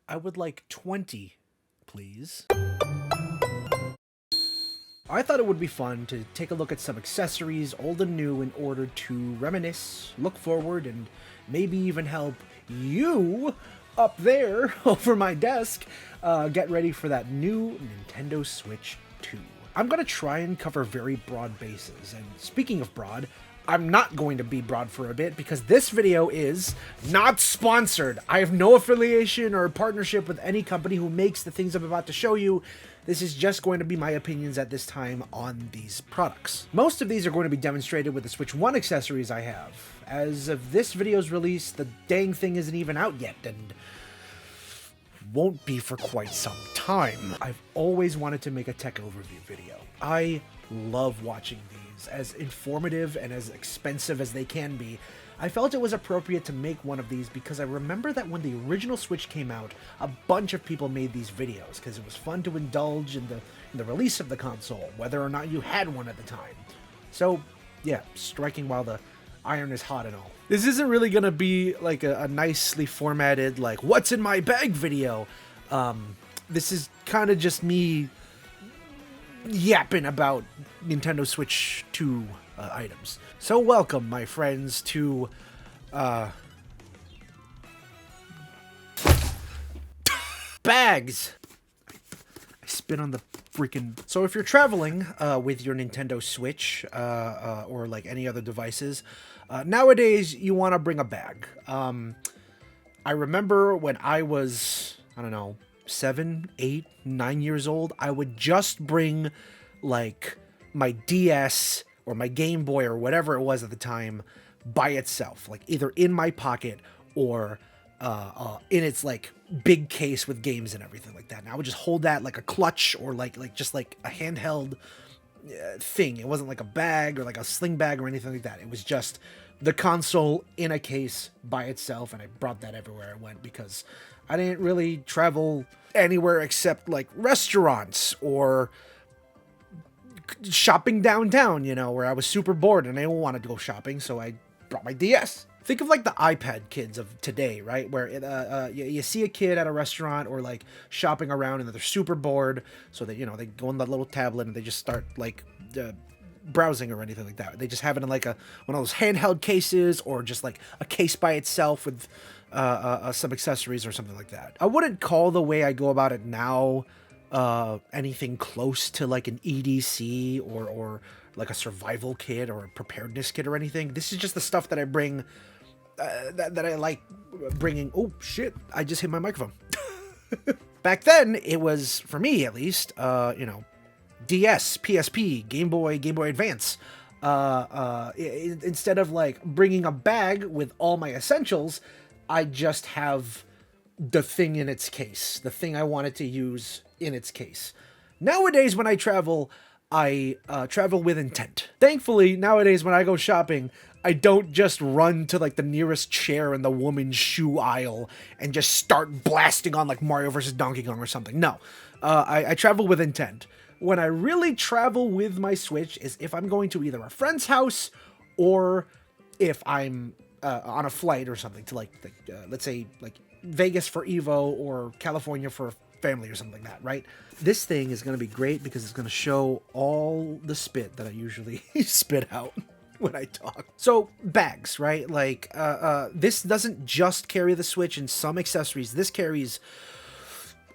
I would like 20, please. I thought it would be fun to take a look at some accessories, old and new, in order to reminisce, look forward, and maybe even help you up there over my desk get ready for that new Nintendo Switch 2. I'm going to try and cover very broad bases, and speaking of broad, I'm not going to be broad for a bit because this video is not sponsored. I have no affiliation or partnership with any company who makes the things I'm about to show you. This is just going to be my opinions at this time on these products. Most of these are going to be demonstrated with the Switch 1 accessories I have. As of this video's release, the dang thing isn't even out yet, and won't be for quite some time. I've always wanted to make a tech overview video. I love watching these, as informative and as expensive as they can be. I felt it was appropriate to make one of these because I remember that when the original Switch came out, a bunch of people made these videos because it was fun to indulge in the release of the console, whether or not you had one at the time. So, yeah, striking while the iron is hot and all. This isn't really going to be like a nicely formatted, like, what's in my bag video. This is kind of just me yapping about Nintendo Switch 2 items. So welcome, my friends, to bags. I spit on the freaking... So if you're traveling with your Nintendo Switch or like any other devices, nowadays you want to bring a bag. I remember when I was, I don't know, 7, 8, 9 years old, I would just bring like my DS or my Game Boy or whatever it was at the time by itself, like either in my pocket or in its like big case with games and everything like that. And I would just hold that like a clutch or like just like a handheld thing. It wasn't like a bag or like a sling bag or anything like that. It was just the console in a case by itself, and I brought that everywhere I went because I didn't really travel anywhere except like restaurants or shopping downtown, you know, where I was super bored and I didn't want to go shopping, so I brought my DS. Think of like the iPad kids of today, right? Where you see a kid at a restaurant or like shopping around and they're super bored, so they, you know, they go on that little tablet and they just start like browsing or anything like that. They just have it in like one of those handheld cases or just like a case by itself with some accessories or something like that. I wouldn't call the way I go about it now anything close to like an EDC or like a survival kit or a preparedness kit or anything. This is just the stuff that I bring that I like bringing. Oh shit, I just hit my microphone. Back then it was, for me at least, you know, DS, PSP, Game Boy Advance. Instead of like bringing a bag with all my essentials, I just have the thing in its case, the thing I wanted to use in its case. Nowadays, when I travel, I travel with intent. Thankfully, nowadays, when I go shopping, I don't just run to like the nearest chair in the woman's shoe aisle and just start blasting on like Mario vs. Donkey Kong or something. No, I travel with intent. When I really travel with my Switch is if I'm going to either a friend's house or if I'm on a flight or something to like let's say like Vegas for Evo or California for family or something like that, right? This thing is going to be great because it's going to show all the spit that I usually spit out when I talk. So bags, right? Like this doesn't just carry the Switch and some accessories. This carries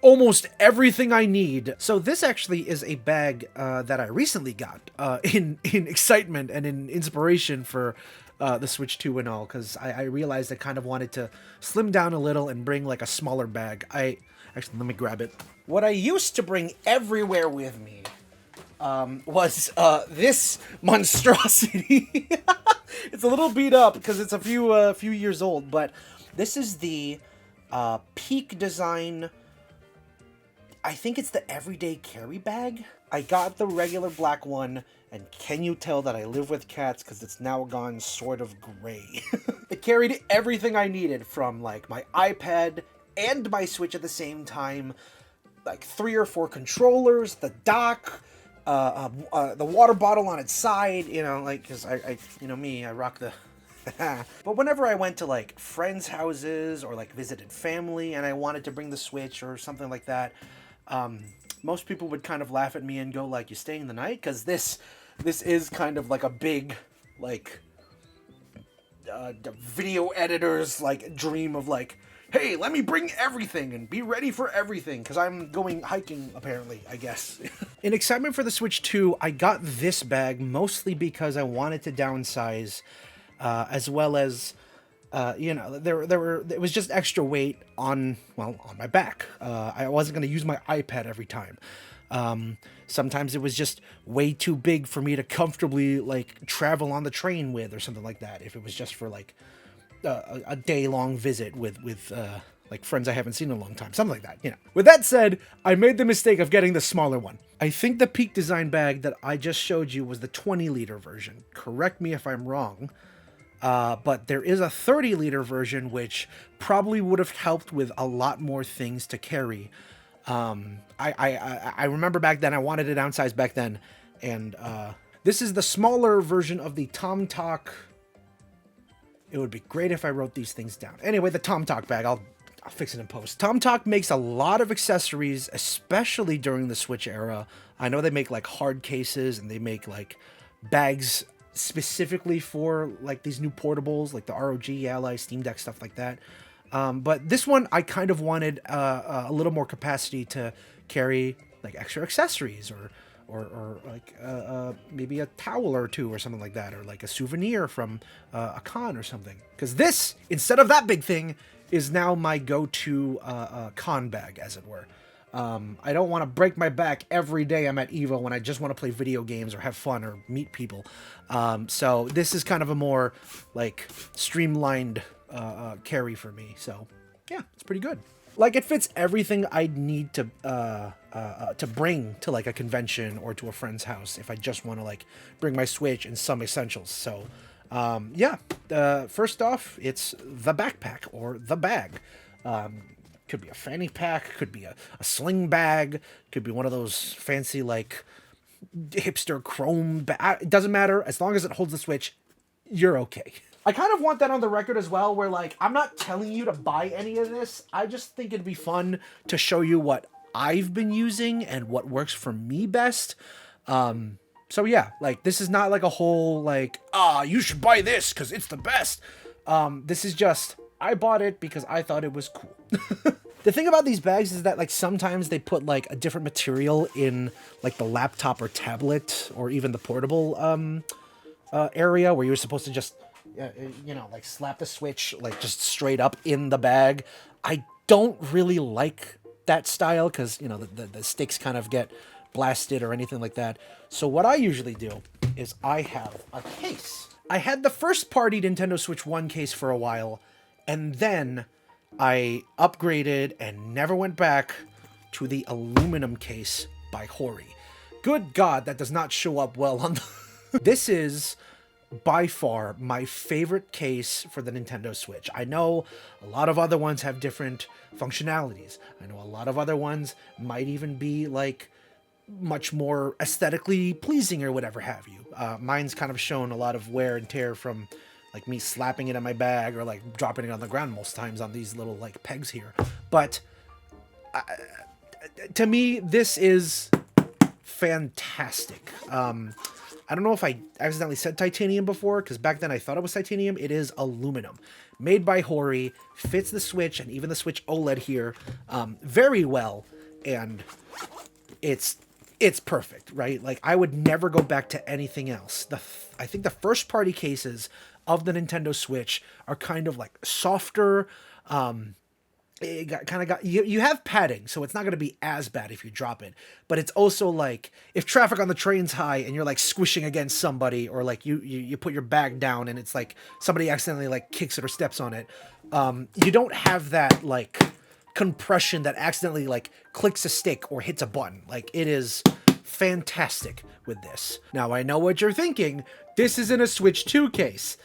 almost everything I need. So this actually is a bag that I recently got in excitement and in inspiration for the Switch 2 and all, because I realized I kind of wanted to slim down a little and bring like a smaller bag. Actually, let me grab it. What I used to bring everywhere with me was this monstrosity. It's a little beat up because it's a few years old, but this is the Peak Design. I think it's the everyday carry bag. I got the regular black one, and can you tell that I live with cats because it's now gone sort of gray. It carried everything I needed from like my iPad and my Switch at the same time, like 3 or 4 controllers, the dock, the water bottle on its side, you know, like, because I you know me, I rock the But whenever I went to like friends' houses or like visited family and I wanted to bring the Switch or something like that, um, most people would kind of laugh at me and go like, "You staying the night?" Because this is kind of like a big like the video editor's like dream of like, hey, let me bring everything and be ready for everything because I'm going hiking apparently, I guess. In excitement for the Switch 2, I got this bag mostly because I wanted to downsize, as well as it was just extra weight on my back. I wasn't going to use my iPad every time. Sometimes it was just way too big for me to comfortably like travel on the train with or something like that. If it was just for like a day long visit with like friends I haven't seen in a long time, something like that, you know. With that said, I made the mistake of getting the smaller one. I think the Peak Design bag that I just showed you was the 20-liter version. Correct me if I'm wrong. But there is a 30-liter version, which probably would have helped with a lot more things to carry. I remember back then, I wanted to downsize back then, and this is the smaller version of the Tom Talk. It would be great if I wrote these things down. Anyway, the Tom Talk bag, I'll fix it in post. Tom Talk makes a lot of accessories, especially during the Switch era. I know they make like hard cases and they make like bags specifically for like these new portables, like the ROG, Ally, Steam Deck, stuff like that. But this one, I kind of wanted a little more capacity to carry like extra accessories or like maybe a towel or two or something like that, or like a souvenir from a con or something. Because this, instead of that big thing, is now my go-to con bag, as it were. I don't want to break my back every day I'm at EVO when I just want to play video games or have fun or meet people. So this is kind of a more like streamlined carry for me. So yeah, it's pretty good. Like it fits everything I'd need to bring to like a convention or to a friend's house if I just want to like bring my Switch and some essentials. So yeah, first off, it's the backpack or the bag. Could be a fanny pack, could be a sling bag, could be one of those fancy like hipster chrome bag. It doesn't matter, as long as it holds the Switch, you're okay. I kind of want that on the record as well, where like I'm not telling you to buy any of this. I just think it'd be fun to show you what I've been using and what works for me best. So yeah, like this is not like a whole like, you should buy this because it's the best. This is just, I bought it because I thought it was cool. The thing about these bags is that like sometimes they put like a different material in like the laptop or tablet or even the portable area where you're supposed to just like slap the Switch like just straight up in the bag. I don't really like that style because the sticks kind of get blasted or anything like that. So what I usually do is I have a case. I had the first party Nintendo Switch 1 case for a while, and then I upgraded and never went back to the aluminum case by Hori. Good God, that does not show up well on the... This is by far my favorite case for the Nintendo Switch. I know a lot of other ones have different functionalities. I know a lot of other ones might even be like much more aesthetically pleasing or whatever have you. Mine's kind of shown a lot of wear and tear from like me slapping it in my bag or like dropping it on the ground most times on these little like pegs here. But to me, this is fantastic. I don't know if I accidentally said titanium before, because back then I thought it was titanium. It is aluminum. Made by Hori, fits the Switch and even the Switch OLED here very well, and it's perfect, right? Like, I would never go back to anything else. I think the first party cases of the Nintendo Switch are kind of like softer, you have padding, so it's not going to be as bad if you drop it, but it's also like if traffic on the train's high and you're like squishing against somebody, or like you put your bag down and it's like somebody accidentally like kicks it or steps on it, you don't have that like compression that accidentally like clicks a stick or hits a button. Like, it is fantastic with this. Now, I know what you're thinking. This isn't a Switch 2 case.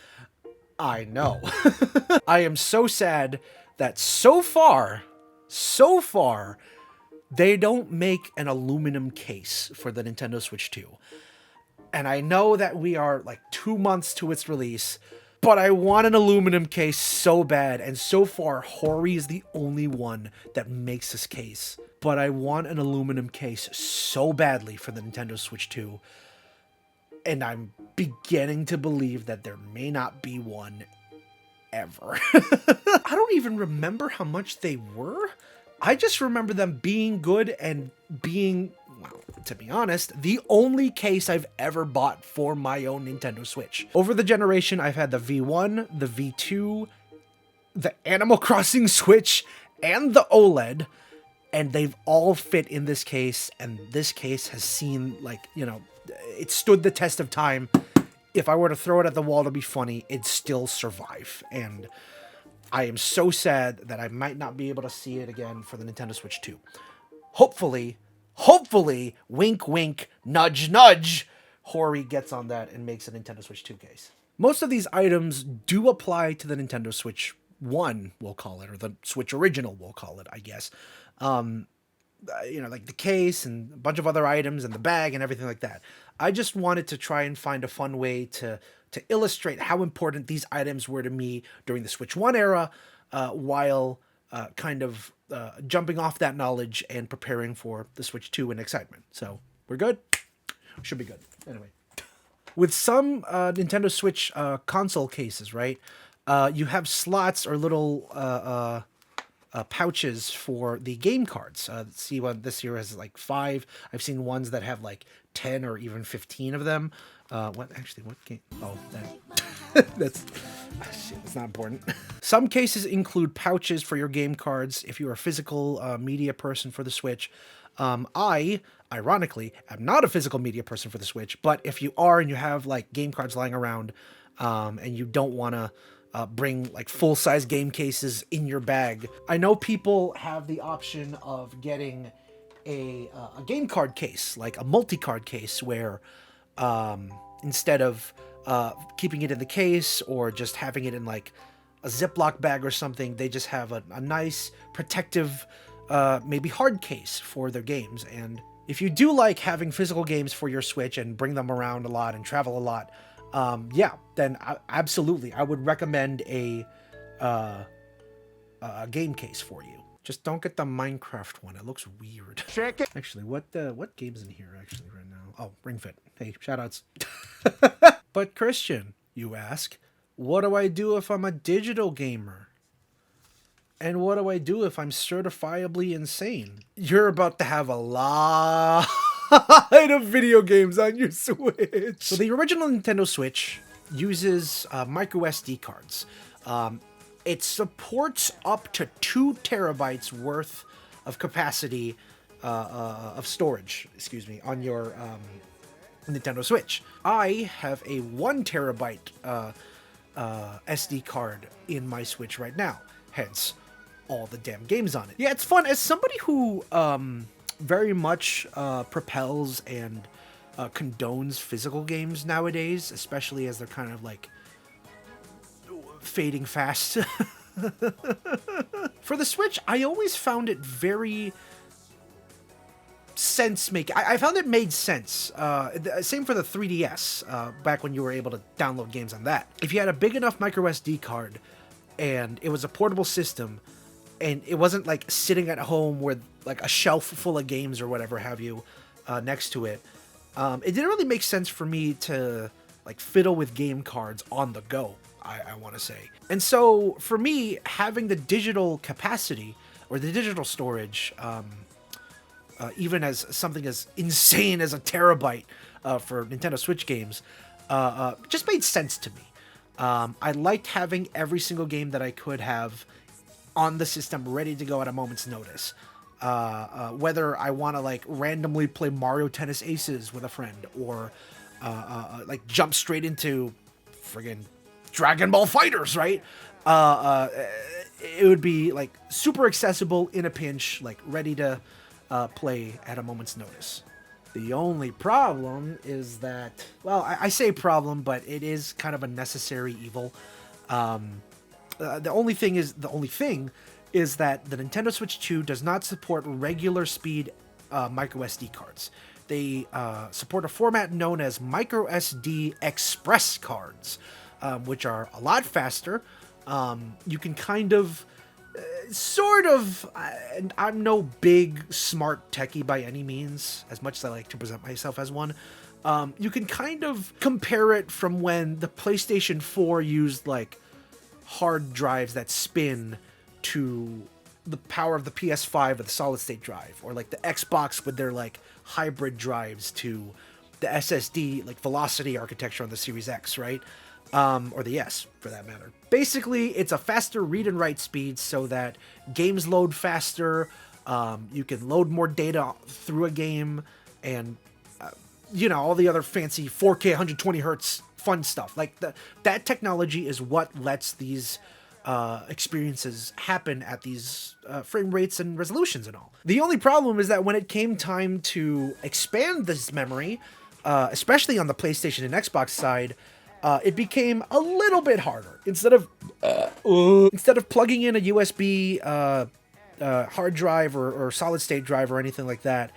I know. I am so sad that so far, they don't make an aluminum case for the Nintendo Switch 2. And I know that we are like 2 months to its release, But I want an aluminum case so bad, and so far, Hori is the only one that makes this case. But I want an aluminum case so badly for the Nintendo Switch 2, and I'm beginning to believe that there may not be one ever. I don't even remember how much they were. I just remember them being good and being, well, to be honest, the only case I've ever bought for my own Nintendo Switch. Over the generation, I've had the V1, the V2, the Animal Crossing Switch, and the OLED, and they've all fit in this case, and this case has seen, like, you know, it stood the test of time. If I were to throw it at the wall to be funny, it'd still survive, and I am so sad that I might not be able to see it again for the Nintendo Switch 2. Hopefully, wink wink, nudge nudge, Hori gets on that and makes a Nintendo Switch 2 case. Most of these items do apply to the Nintendo Switch 1, we'll call it, or the Switch original, we'll call it, I guess. You know, like the case and a bunch of other items and the bag and everything like that. I just wanted to try and find a fun way to illustrate how important these items were to me during the Switch 1 era, while kind of jumping off that knowledge and preparing for the Switch 2 in excitement. So, we're good? Should be good. Anyway. With some Nintendo Switch console cases, right, you have slots or little pouches for the game cards. See, what this year has like 5. I've seen ones that have like 10 or even 15 of them. What game? Oh, that's not important. Some cases include pouches for your game cards if you're a physical media person for the Switch. I, ironically, am not a physical media person for the Switch, but if you are and you have like game cards lying around, and you don't want to bring like full-size game cases in your bag, I know people have the option of getting a game card case, like a multi-card case, where instead of keeping it in the case or just having it in like a Ziploc bag or something, they just have a nice protective, maybe hard case for their games. And if you do like having physical games for your Switch and bring them around a lot and travel a lot, yeah, then absolutely, I would recommend a game case for you. Just don't get the Minecraft one. It looks weird. Check it. Actually, what game's in here actually right now? Oh, Ring Fit. Hey, shoutouts. But Christian, you ask, what do I do if I'm a digital gamer? And what do I do if I'm certifiably insane? You're about to have a lot of video games on your Switch. So the original Nintendo Switch uses micro SD cards. It supports up to 2 terabytes worth of capacity of storage, on your Nintendo Switch. I have a 1 terabyte SD card in my Switch right now, hence all the damn games on it. Yeah, it's fun. As somebody who very much propels and condones physical games nowadays, especially as they're kind of like fading fast. For the Switch, I always found it very sense-making. I found it made sense. Same for the 3DS, back when you were able to download games on that. If you had a big enough micro SD card and it was a portable system and it wasn't like sitting at home with like a shelf full of games or whatever have you next to it, it didn't really make sense for me to like fiddle with game cards on the go, I want to say. And so for me, having the digital capacity or the digital storage, even as something as insane as a terabyte for Nintendo Switch games, just made sense to me. I liked having every single game that I could have on the system ready to go at a moment's notice. Whether I want to like randomly play Mario Tennis Aces with a friend or like jump straight into friggin' Dragon Ball Fighters, right? It would be like super accessible in a pinch, like ready to play at a moment's notice. The only problem is that, well, I say problem, but it is kind of a necessary evil. The only thing is that the Nintendo Switch 2 does not support regular speed micro SD cards. They support a format known as micro SD express cards. which are a lot faster. You can kind of, sort of, and I'm no big smart techie by any means, as much as I like to present myself as one. You can kind of compare it from when the PlayStation 4 used like hard drives that spin to the power of the PS5 with a solid state drive, or like the Xbox with their like hybrid drives to the SSD like velocity architecture on the Series X, right? Or the S for that matter. Basically, it's a faster read and write speed so that games load faster. You can load more data through a game, and all the other fancy 4K 120 hertz fun stuff. Like that technology is what lets these experiences happen at these frame rates and resolutions and all. The only problem is that when it came time to expand this memory, especially on the PlayStation and Xbox side, it became a little bit harder. Instead of plugging in a USB hard drive or solid state drive or anything like that,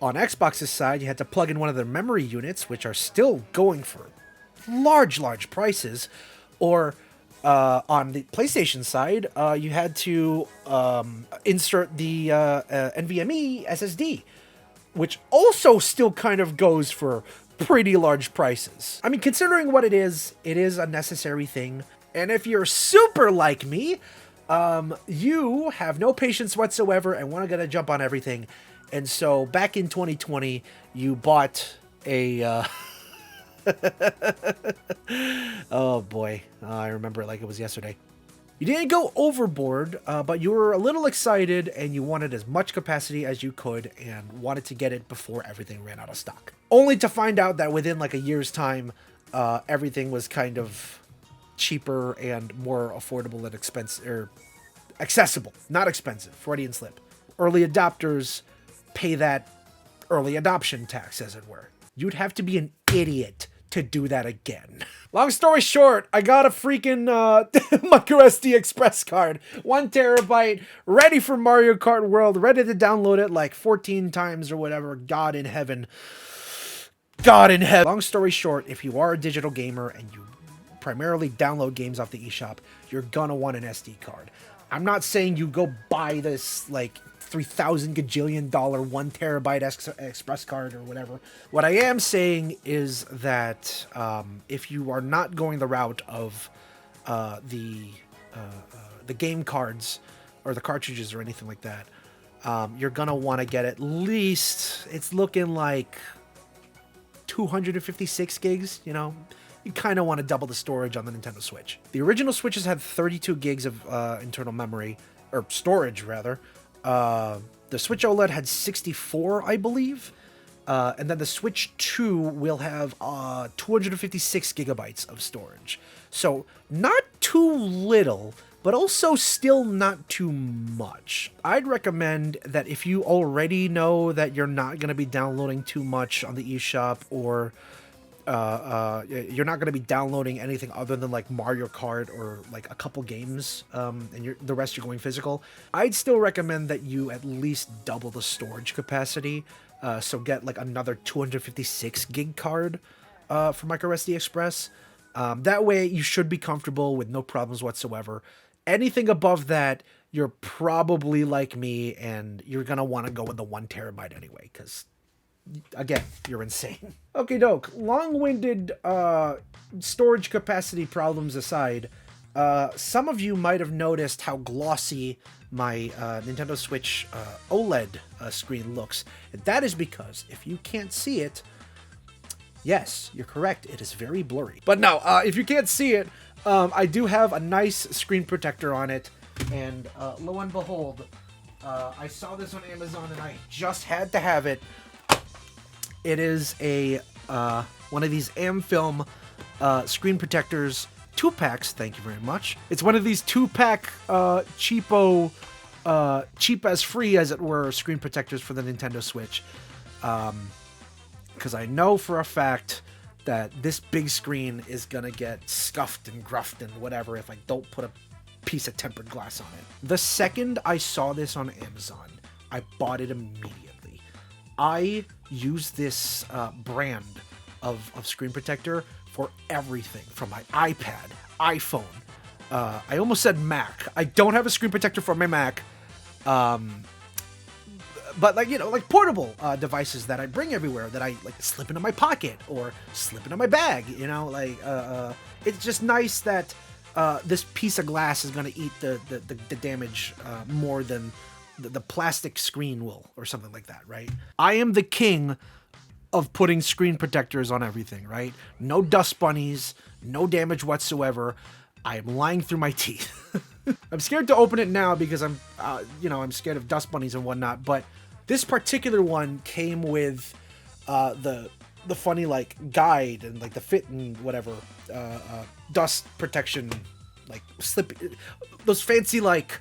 on Xbox's side, you had to plug in one of their memory units, which are still going for large prices, or on the PlayStation side, you had to insert the NVMe SSD, which also still kind of goes for pretty large prices. I mean, considering what it is a necessary thing. And if you're super like me, you have no patience whatsoever and want to get a jump on everything. And so back in 2020, you bought a... oh boy, I remember it like it was yesterday. You didn't go overboard, but you were a little excited and you wanted as much capacity as you could and wanted to get it before everything ran out of stock. Only to find out that within like a year's time, everything was kind of cheaper and more affordable and expensive, or accessible, not expensive. Freudian slip. Early adopters pay that early adoption tax, as it were. You'd have to be an idiot to do that again. Long story short, I got a freaking micro SD Express card, 1 terabyte, ready for Mario Kart World, ready to download it like 14 times or whatever. God in heaven. Long story short, if you are a digital gamer and you primarily download games off the eShop, you're gonna want an SD card. I'm not saying you go buy this like $3,000 gajillion 1 terabyte express card or whatever. What I am saying is that if you are not going the route of the game cards or the cartridges or anything like that, you're gonna want to get at least, it's looking like 256 gigs. You kind of want to double the storage on the Nintendo Switch. The original Switches had 32 gigs of internal memory, or storage rather. The Switch OLED had 64, I believe. And then the Switch 2 will have 256 gigabytes of storage. So not too little, but also still not too much. I'd recommend that if you already know that you're not going to be downloading too much on the eShop, or you're not going to be downloading anything other than like Mario Kart or like a couple games, and the rest you're going physical, I'd still recommend that you at least double the storage capacity. So get like another 256 gig card for microSD Express. That way you should be comfortable with no problems whatsoever. Anything above that, you're probably like me and you're going to want to go with the 1 terabyte anyway, because again, you're insane. Okay, doke. Long-winded storage capacity problems aside, some of you might have noticed how glossy my Nintendo Switch OLED screen looks. And that is because, if you can't see it, yes, you're correct, it is very blurry. But no, if you can't see it, I do have a nice screen protector on it. And lo and behold, I saw this on Amazon and I just had to have it. It is a one of these Amfilm screen protectors, 2-packs, thank you very much. It's one of these 2-pack cheapo, cheap as free, as it were, screen protectors for the Nintendo Switch. Because I know for a fact that this big screen is going to get scuffed and gruffed and whatever if I don't put a piece of tempered glass on it. The second I saw this on Amazon, I bought it immediately. I use this brand of screen protector for everything, from my iPad, iPhone. I almost said Mac. I don't have a screen protector for my Mac. But like, you know, like portable devices that I bring everywhere, that I like slip into my pocket or slip into my bag, you know, like it's just nice that this piece of glass is going to eat the damage more than the plastic screen will, or something like that, right? I am the king of putting screen protectors on everything, right? No dust bunnies, no damage whatsoever. I am lying through my teeth. I'm scared to open it now because I'm scared of dust bunnies and whatnot, but this particular one came with the funny like guide and like the fit and whatever, dust protection, like slip, those fancy like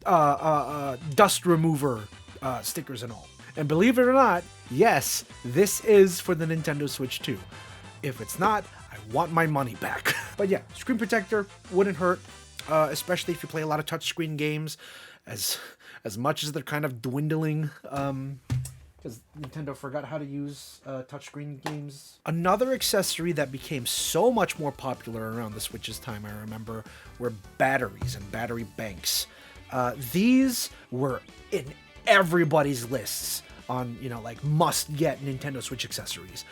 dust remover stickers and all. And believe it or not, yes, this is for the Nintendo Switch 2. If it's not, I want my money back. But yeah, screen protector wouldn't hurt, especially if you play a lot of touchscreen games, as much as they're kind of dwindling, because Nintendo forgot how to use touchscreen games. Another accessory that became so much more popular around the Switch's time, I remember, were batteries and battery banks. These were in everybody's lists on, you know, like must get Nintendo Switch accessories,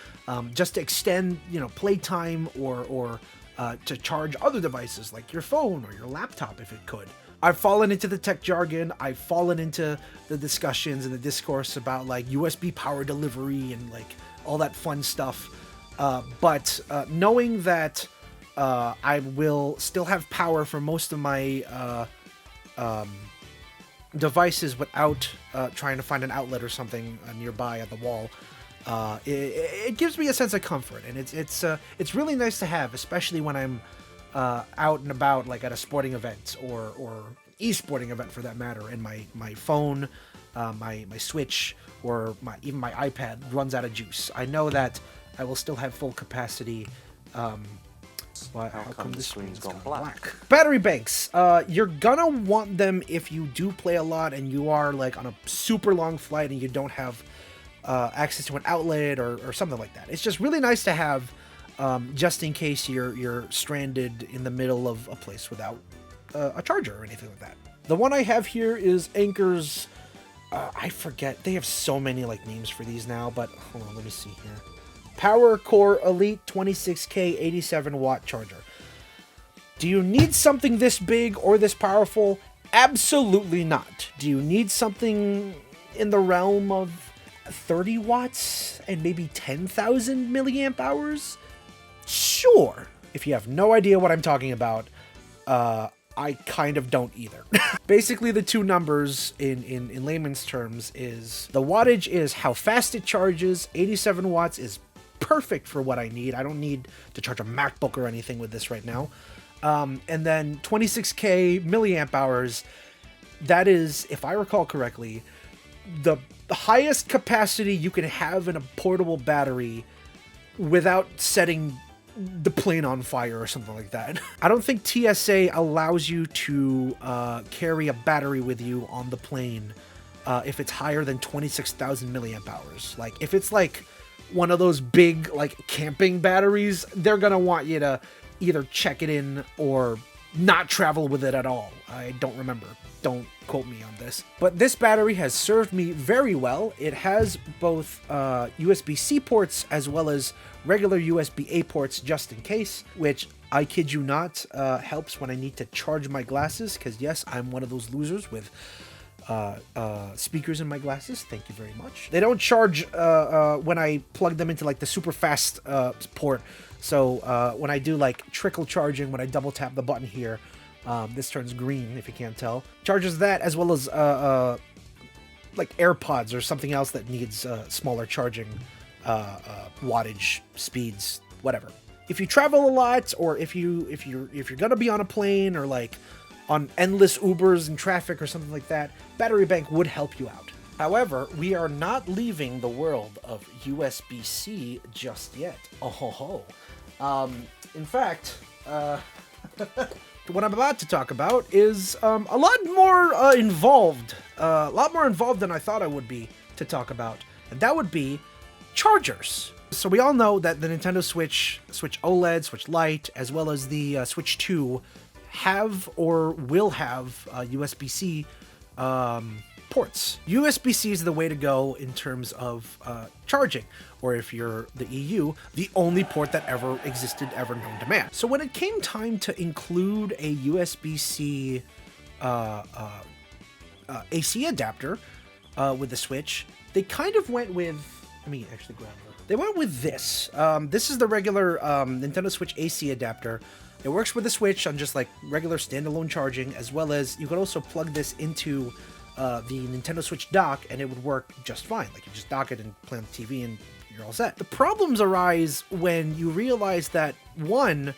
just to extend, you know, playtime or to charge other devices like your phone or your laptop if it could. I've fallen into the tech jargon. I've fallen into the discussions and the discourse about like USB power delivery and like all that fun stuff. But knowing that I will still have power for most of my devices without trying to find an outlet or something nearby at the wall, it gives me a sense of comfort, and it's really nice to have, especially when I'm out and about, like at a sporting event or e-sporting event for that matter, and my phone, my Switch, or even my iPad runs out of juice. I know that I will still have full capacity. How come the screen's gone black? Battery banks. You're gonna want them if you do play a lot and you are like on a super long flight and you don't have access to an outlet or something like that. It's just really nice to have, just in case you're stranded in the middle of a place without a charger or anything like that. The one I have here is Anker's. I forget. They have so many like names for these now, but hold on, let me see here. Power Core Elite 26K 87 watt charger. Do you need something this big or this powerful? Absolutely not. Do you need something in the realm of 30 watts and maybe 10,000 milliamp hours? Sure. If you have no idea what I'm talking about, I kind of don't either. Basically, the two numbers in layman's terms is the wattage is how fast it charges. 87 watts is perfect for what I need. I don't need to charge a MacBook or anything with this right now. And then 26K milliamp hours, that is, if I recall correctly, the highest capacity you can have in a portable battery without setting the plane on fire or something like that. I don't think TSA allows you to carry a battery with you on the plane if it's higher than 26,000 milliamp hours. Like, if it's like one of those big like camping batteries, they're gonna want you to either check it in or not travel with it at all. I don't remember. Don't quote me on this. But this battery has served me very well. It has both USB-C ports as well as regular USB-A ports just in case, which, I kid you not, helps when I need to charge my glasses, because yes, I'm one of those losers with speakers in my glasses. Thank you very much. They don't charge when I plug them into like the super fast port. So when I do like trickle charging, when I double tap the button here, this turns green if you can't tell. Charges that as well as like AirPods or something else that needs smaller charging wattage speeds, whatever. If you travel a lot, or if you're gonna be on a plane or like on endless Ubers and traffic or something like that, battery bank would help you out. However, we are not leaving the world of USB-C just yet. Oh ho ho. In fact, what I'm about to talk about is a lot more involved. A lot more involved than I thought I would be to talk about. And that would be chargers. So we all know that the Nintendo Switch, Switch OLED, Switch Lite, as well as the Switch 2 have or will have USB-C ports. USB-C is the way to go in terms of charging, or if you're the EU, the only port that ever existed, ever known to man. So when it came time to include a USB-C AC adapter with the Switch, they kind of went with, let me actually grab it. They went with this. This is the regular Nintendo Switch AC adapter. It works with the Switch on just like regular standalone charging, as well as you could also plug this into the Nintendo Switch dock and it would work just fine. Like you just dock it and play on the TV and you're all set. The problems arise when you realize that, one,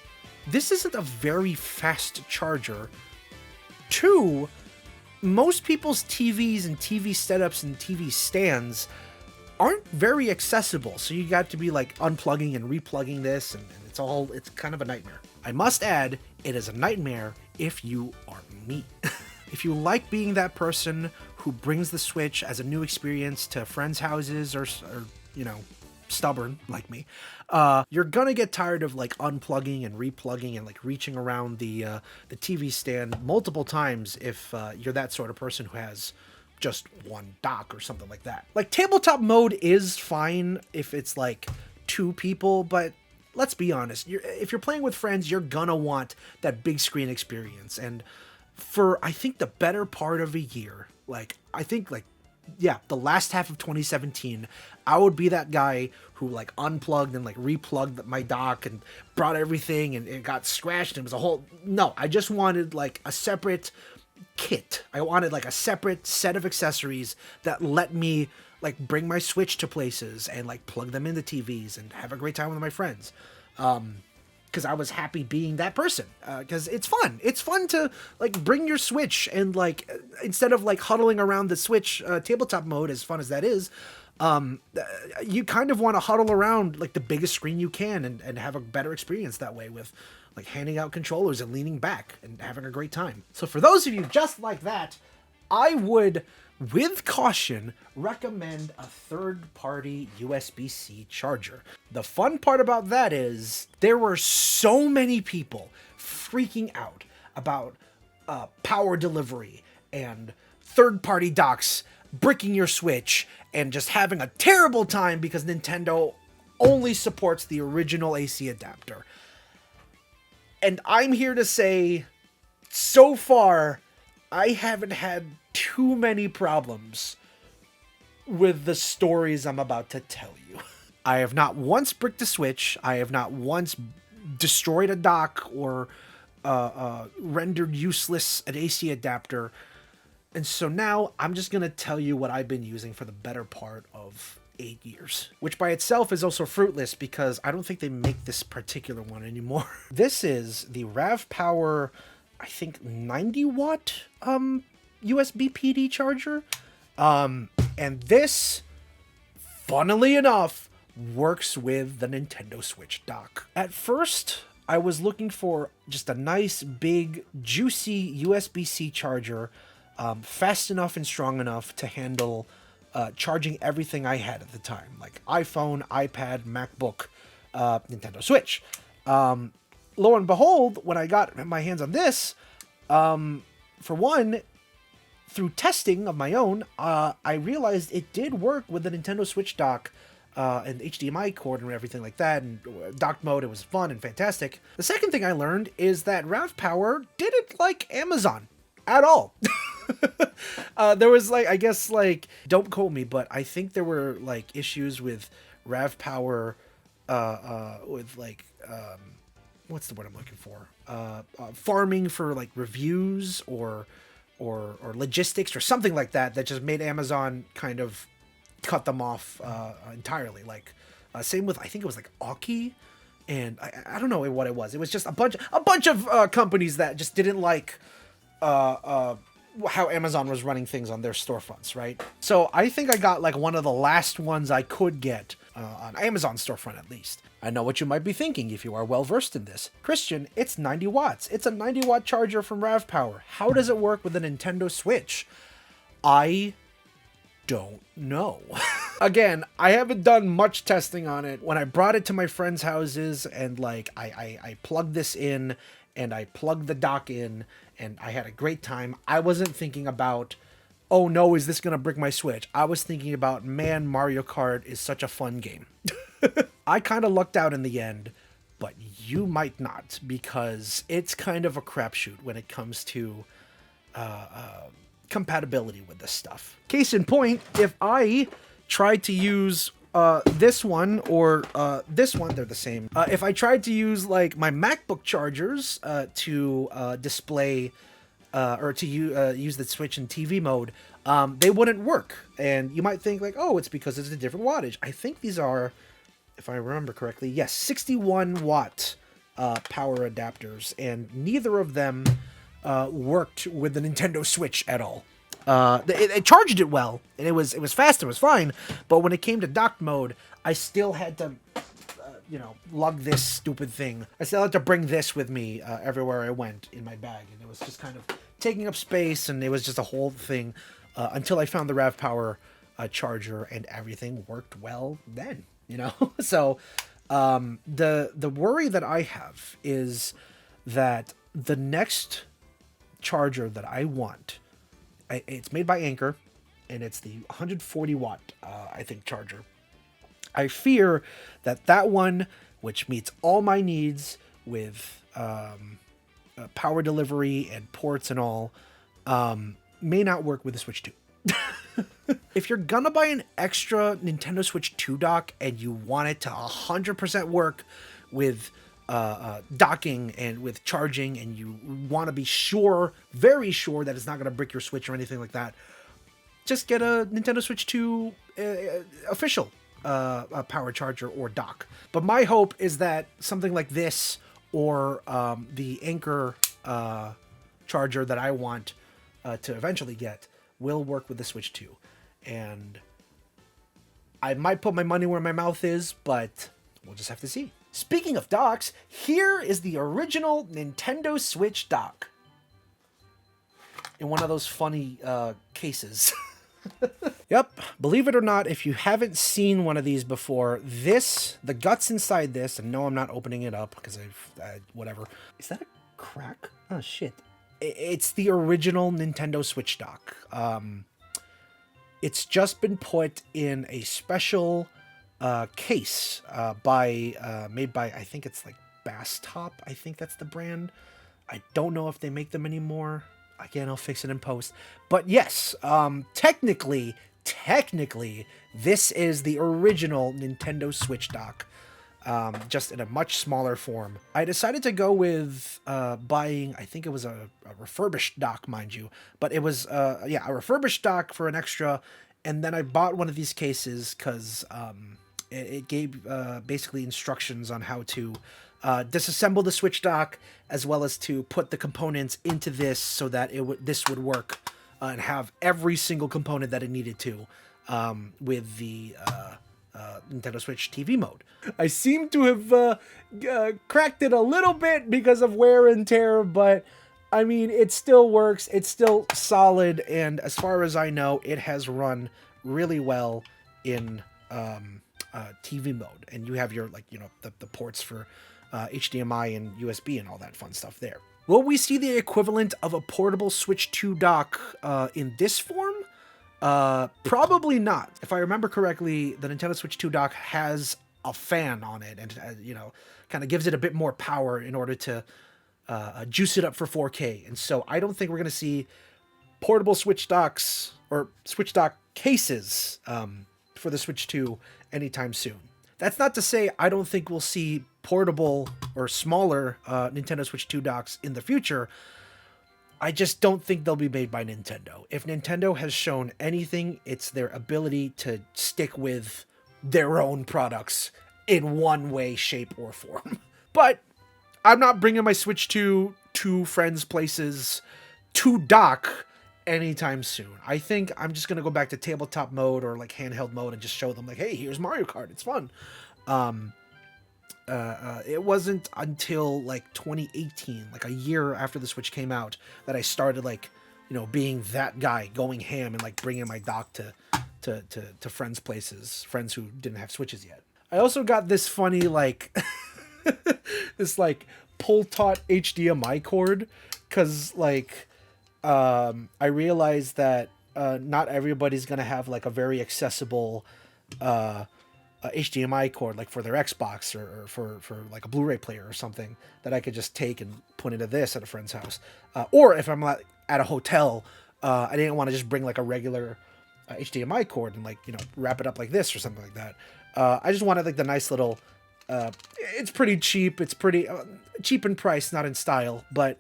this isn't a very fast charger. Two, most people's TVs and TV setups and TV stands aren't very accessible, so you got to be like unplugging and replugging this, and it's kind of a nightmare. I must add, it is a nightmare if you are me. If you like being that person who brings the Switch as a new experience to friends' houses or you know, stubborn like me, you're gonna get tired of like unplugging and replugging and like reaching around the TV stand multiple times if you're that sort of person who has just one dock or something like that. Like tabletop mode is fine if it's like two people, but let's be honest, if you're playing with friends, you're gonna want that big screen experience. And for, I think, the better part of a year, like, I think, like, yeah, the last half of 2017, I would be that guy who, like, unplugged and, like, replugged my dock and brought everything and it got scratched and it was a whole... No, I just wanted, like, a separate kit. I wanted, like, a separate set of accessories that let me, like, bring my Switch to places and, like, plug them into TVs and have a great time with my friends. Because I was happy being that person, because it's fun. It's fun to like bring your Switch and like, instead of like huddling around the Switch tabletop mode, as fun as that is, you kind of want to huddle around like the biggest screen you can and have a better experience that way with like handing out controllers and leaning back and having a great time. So for those of you just like that, I would, with caution, recommend a third-party USB-C charger. The fun part about that is there were so many people freaking out about power delivery and third-party docks bricking your Switch and just having a terrible time because Nintendo only supports the original AC adapter. And I'm here to say, so far, I haven't had too many problems with the stories I'm about to tell you. I have not once bricked a Switch. I have not once destroyed a dock or rendered useless an AC adapter. And so now I'm just going to tell you what I've been using for the better part of 8 years, which by itself is also fruitless because I don't think they make this particular one anymore. This is the RAV Power, I think 90 watt USB PD charger. And this, funnily enough, works with the Nintendo Switch dock. At first, I was looking for just a nice, big, juicy USB-C charger, fast enough and strong enough to handle charging everything I had at the time, like iPhone, iPad, MacBook, Nintendo Switch. Lo and behold, when I got my hands on this, for one, through testing of my own, I realized it did work with the Nintendo Switch dock and HDMI cord and everything like that, and dock mode. It was fun and fantastic. The second thing I learned is that RAV Power didn't like Amazon at all. There was like, I guess, like, don't quote me, but I think there were like issues with RAV Power with like what's the word I'm looking for, farming for like reviews or logistics or something like that just made Amazon kind of cut them off entirely. Like same with, I think it was like Aukey, and I don't know what it was. It was just a bunch of companies that just didn't like how Amazon was running things on their storefronts, right? So I think I got like one of the last ones I could get on Amazon storefront, at least. I know what you might be thinking if you are well versed in this. Christian, it's 90 watts. It's a 90 watt charger from RAV Power. How does it work with a Nintendo Switch? I don't know. Again, I haven't done much testing on it. When I brought it to my friends' houses and like I plugged this in and I plugged the dock in and I had a great time, I wasn't thinking about, oh no, is this gonna break my Switch? I was thinking about, man, Mario Kart is such a fun game. I kind of lucked out in the end, but you might not, because it's kind of a crapshoot when it comes to compatibility with this stuff. Case in point, if I tried to use this one or this one, they're the same. If I tried to use like my MacBook chargers to display or to use the Switch in TV mode, they wouldn't work. And you might think like, oh, it's because it's a different wattage. I think these are, if I remember correctly, yes, 61 watt power adapters, and neither of them worked with the Nintendo Switch at all. It charged it well, and it was fast, it was fine, but when it came to docked mode, I still had to, lug this stupid thing. I still had to bring this with me everywhere I went in my bag, and it was just kind of taking up space, and it was just a whole thing until I found the Rav Power charger, and everything worked well then, So the worry that I have is that the next charger that I want, it's made by Anker, and it's the 140 watt, I think, charger. I fear that one, which meets all my needs with power delivery and ports and all, may not work with the Switch 2. If you're gonna buy an extra Nintendo Switch 2 dock and you want it to 100% work with docking and with charging, and you want to be sure, very sure, that it's not going to break your Switch or anything like that, just get a Nintendo Switch 2 official power charger or dock. But my hope is that something like this or the Anker charger that I want to eventually get will work with the Switch 2. And I might put my money where my mouth is, but we'll just have to see. Speaking of docks, here is the original Nintendo Switch dock. In one of those funny cases. Yep, believe it or not, if you haven't seen one of these before, the guts inside this, and no, I'm not opening it up because whatever. Is that a crack? Oh, shit. It's the original Nintendo Switch dock. It's just been put in a special case made by, I think it's like Bass Top. I think that's the brand. I don't know if they make them anymore. Again, I'll fix it in post. But yes, technically, this is the original Nintendo Switch dock, just in a much smaller form. I decided to go with buying, I think it was a refurbished dock, mind you, but it was a refurbished dock for an extra, and then I bought one of these cases because it gave basically instructions on how to disassemble the Switch dock, as well as to put the components into this so that this would work and have every single component that it needed to with the Nintendo Switch TV mode. I seem to have cracked it a little bit because of wear and tear, but I mean, it still works. It's still solid, and as far as I know, it has run really well in TV mode. And you have your, the ports for HDMI and USB and all that fun stuff there. Will we see the equivalent of a portable Switch 2 dock in this form? Probably not. If I remember correctly, the Nintendo Switch 2 dock has a fan on it, and kind of gives it a bit more power in order to juice it up for 4K. And so I don't think we're going to see portable Switch docks or Switch dock cases for the Switch 2 anytime soon. That's not to say I don't think we'll see portable or smaller Nintendo Switch 2 docks in the future. I just don't think they'll be made by Nintendo. If Nintendo has shown anything, it's their ability to stick with their own products in one way, shape, or form. But I'm not bringing my Switch 2 to friends' places to dock anytime soon. I think I'm just going to go back to tabletop mode or like handheld mode and just show them like, hey, here's Mario Kart. It's fun. It wasn't until like 2018, like a year after the Switch came out, that I started being that guy going ham and like bringing my dock to to friends' places, friends who didn't have Switches yet. I also got this funny like this like pull taut HDMI cord, because like I realized that not everybody's gonna have like a very accessible HDMI cord like for their Xbox or for like a Blu-ray player or something that I could just take and put into this at a friend's house. Or if I'm at a hotel, I didn't want to just bring like a regular HDMI cord and like, you know, wrap it up like this or something like that. I just wanted like the nice little, it's pretty cheap. It's pretty cheap in price, not in style, but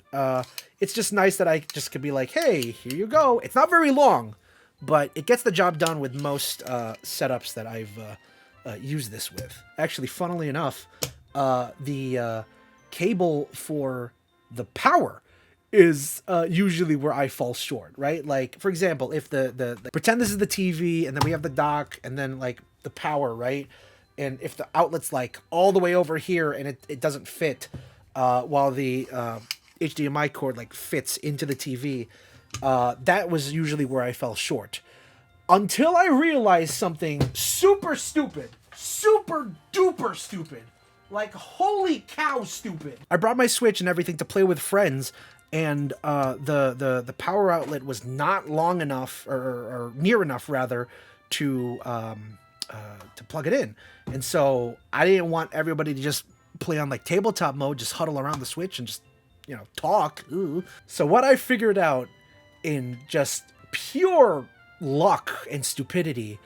it's just nice that I just could be like, hey, here you go. It's not very long, but it gets the job done with most setups that I've used this with. Actually, funnily enough, the cable for the power is usually where I fall short, right? Like, for example, if the pretend this is the TV, and then we have the dock, and then like the power, right? And if the outlet's like all the way over here and it doesn't fit, while the HDMI cord like fits into the TV, that was usually where I fell short. Until I realized something super stupid, super duper stupid, like holy cow stupid. I brought my Switch and everything to play with friends, and the power outlet was not long enough, or near enough rather, to plug it in. And so I didn't want everybody to just play on like tabletop mode, just huddle around the Switch and just, you know, talk. Ooh. So what I figured out in just pure luck and stupidity,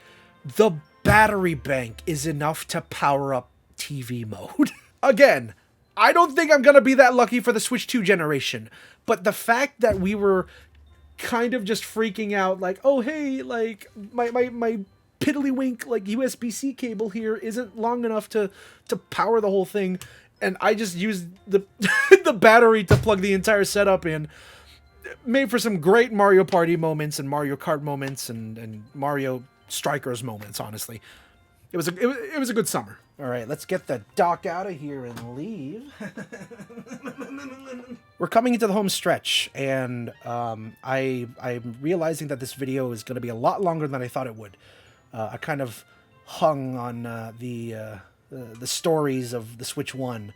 the battery bank is enough to power up TV mode. Again, I don't think I'm gonna be that lucky for the Switch 2 generation, but the fact that we were kind of just freaking out like, oh hey, like my piddlywink like USB-C cable here isn't long enough to power the whole thing, and I just used the the battery to plug the entire setup in, made for some great Mario Party moments and Mario Kart moments and Mario Strikers moments. Honestly, it was a good summer. All right, let's get the dock out of here and leave. We're coming into the home stretch, and I'm realizing that this video is going to be a lot longer than I thought it would. I kind of hung on the stories of the Switch 1,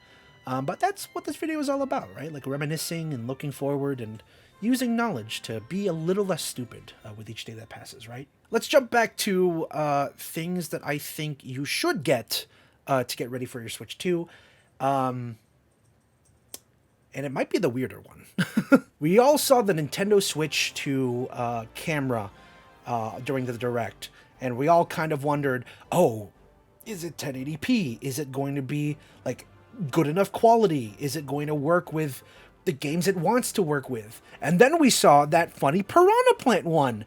but that's what this video is all about, right? Like reminiscing and looking forward and using knowledge to be a little less stupid with each day that passes, right? Let's jump back to things that I think you should get to get ready for your Switch 2. And it might be the weirder one. We all saw the Nintendo Switch 2 camera during the Direct, and we all kind of wondered, oh, is it 1080p? Is it going to be like good enough quality? Is it going to work with the games it wants to work with? And then we saw that funny Piranha Plant one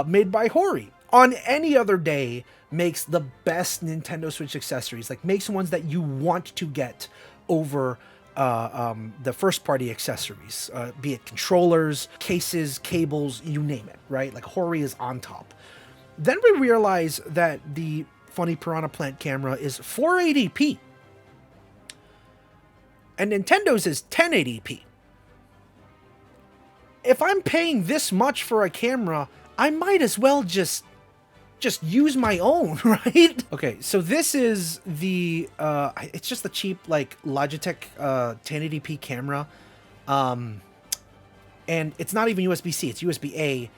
made by Hori. On any other day, makes the best Nintendo Switch accessories, like makes ones that you want to get over the first party accessories, be it controllers, cases, cables, you name it, right? Like Hori is on top. Then we realize that the funny Piranha Plant camera is 480p. And Nintendo's is 1080p. If I'm paying this much for a camera, I might as well just use my own, right? Okay, so this is the, it's just the cheap, like, Logitech 1080p camera. And it's not even USB-C, it's USB-A.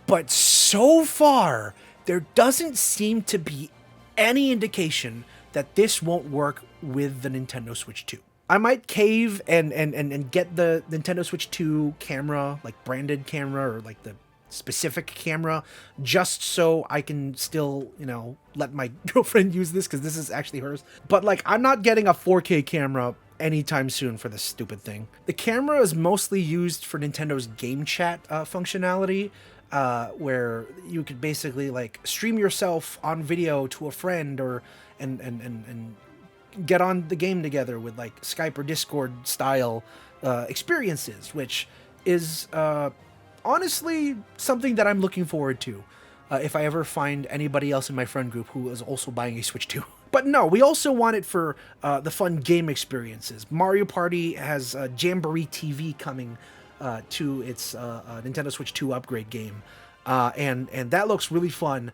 But so far, there doesn't seem to be any indication that this won't work with the Nintendo Switch 2. I might cave and get the Nintendo Switch 2 camera, like branded camera or like the specific camera, just so I can still, you know, let my girlfriend use this because this is actually hers. But like, I'm not getting a 4K camera anytime soon for this stupid thing. The camera is mostly used for Nintendo's game chat functionality, where you could basically like stream yourself on video to a friend or and get on the game together with like Skype or Discord style experiences, which is honestly something that I'm looking forward to if I ever find anybody else in my friend group who is also buying a Switch 2. But no, we also want it for the fun game experiences. Mario Party has Jamboree TV coming to its Nintendo Switch 2 upgrade game. and that looks really fun,